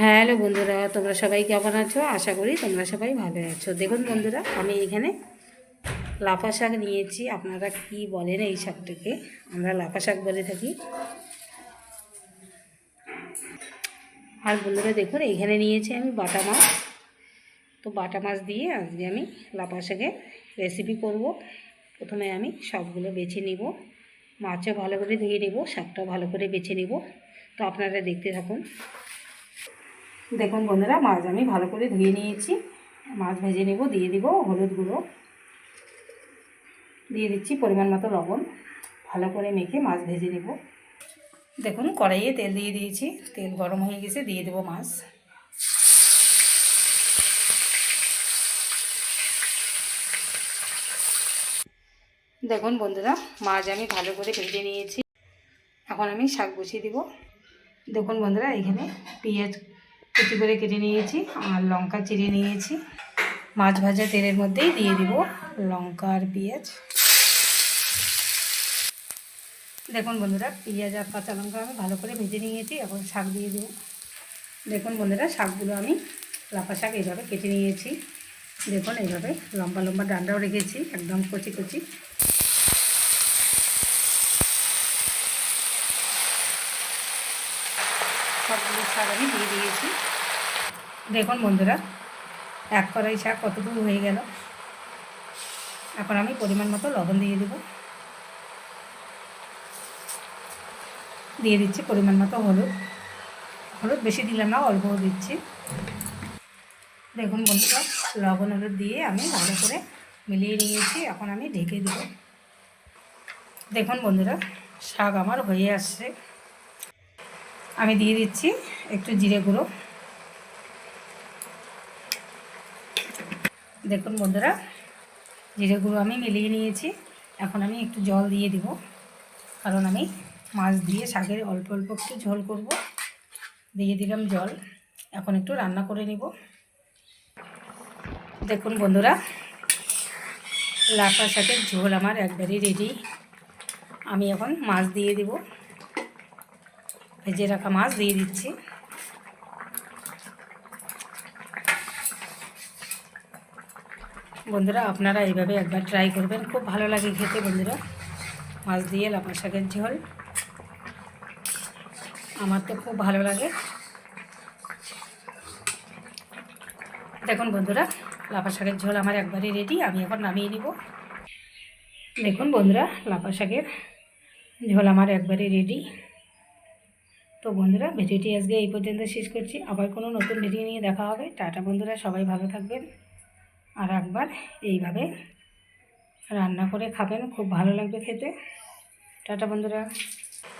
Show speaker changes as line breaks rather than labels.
Hello বন্ধুরা, তোমরা সবাই কেমন আছো? আশা করি তোমরা সবাই ভালো আছো। দেখুন বন্ধুরা, আমি এখানে লাফা শাক নিয়েছি। আপনারা কি বলেন এই শাকটাকে? আমরা লাফা শাক বলে থাকি। আর বন্ধুরা দেখুন, এইখানে নিয়েছি আমি বাটা মাছ। তো বাটা মাছ দিয়ে আজকে আমি লাফা শাকের রেসিপি করব। প্রথমে আমি সবগুলো বেছে নিব, মাছও ভালো করে ধুয়ে নেব, শাকটাও ভালো করে বেছে নেব। তো আপনারা দেখতে থাকুন। দেখুন বন্ধুরা, মাছ আমি ভালো করে ধুয়ে নিয়েছি। মাছ ভেজে নেব, দিয়ে দিব হলুদ গুঁড়ো, দিয়ে দিচ্ছি পরিমাণ মতো লবণ। ভালো করে মেখে মাছ ভেজে নেব। দেখুন কড়াইয়ে তেল দিয়ে দিয়েছি, তেল গরম হয়ে গেছে, দিয়ে দেব মাছ। দেখুন বন্ধুরা, মাছ আমি ভালো করে ভেজে নিয়েছি। এখন আমি শাক বসিয়ে দিব। দেখুন বন্ধুরা, এখানে পেঁয়াজ কুচি করে কেটে নিয়েছি আর লঙ্কা চিড়ে নিয়েছি। মাছ ভাজা তেলের মধ্যেই দিয়ে দিব লঙ্কা আর পেঁয়াজ। দেখুন বন্ধুরা, পেঁয়াজ আর কাঁচা লঙ্কা আমি ভালো করে ভেজে নিয়েছি। এখন শাক দিয়ে দেব। দেখুন বন্ধুরা, শাকগুলো আমি লাফা শাক এইভাবে কেটে নিয়েছি। দেখুন এইভাবে লম্বা লম্বা ডান্ডাও রেখেছি, একদম কচি কচি। সবগুলো শাক আমি দিয়ে দিয়েছি। দেখুন বন্ধুরা, এক কড়াই শাক কতটুকু হয়ে গেল। এখন আমি পরিমাণ মতো লবণ দিয়ে দেব, দিয়ে দিচ্ছি পরিমাণ মতো হলুদ। হলুদ বেশি দিলাম না, অল্প দিচ্ছি। দেখুন বন্ধুরা, লবণ হলুদ দিয়ে আমি ভালো করে মিলিয়ে নিয়েছি। এখন আমি ঢেকে দেব। দেখুন বন্ধুরা, শাক আমার হয়ে আসছে। আমি দিয়ে দিচ্ছি একটু জিরে গুঁড়ো। দেখুন বন্ধুরা, জিরে গুঁড়ো আমি মিলিয়ে নিয়েছি। এখন আমি একটু জল দিয়ে দিব, কারণ আমি মাছ দিয়ে শাকের অল্প অল্প একটু ঝোল করব। দিয়ে দিলাম জল। এখন একটু রান্না করে নিব। দেখুন বন্ধুরা, লাফা শাকের ঝোল আমার একবারই রেডি। আমি এখন মাছ দিয়ে দিব, ভেজে রাখা মাছ দিয়ে দিচ্ছি। বন্ধুরা, আপনারা এইভাবে একবার ট্রাই করবেন, খুব ভালো লাগে খেতে। বন্ধুরা, মাছ দিয়ে লাফা শাকের ঝোল আমার তো খুব ভালো লাগে। দেখুন বন্ধুরা, লাফা শাকের ঝোল আমার একবারই রেডি। আমি এখন নামিয়ে নিব। দেখুন বন্ধুরা, লাফা শাকের ঝোল আমার একবারই রেডি। তো বন্ধুরা, ভিডিওটি আজকে এই পর্যন্ত শেষ করছি। আবার কোনো নতুন ভিডিও নিয়ে দেখা হবে। টাটা বন্ধুরা, সবাই ভালো থাকবেন। আর একবার এইভাবে রান্না করে খাবেন, খুব ভালো লাগবে খেতে। টাটা বন্ধুরা।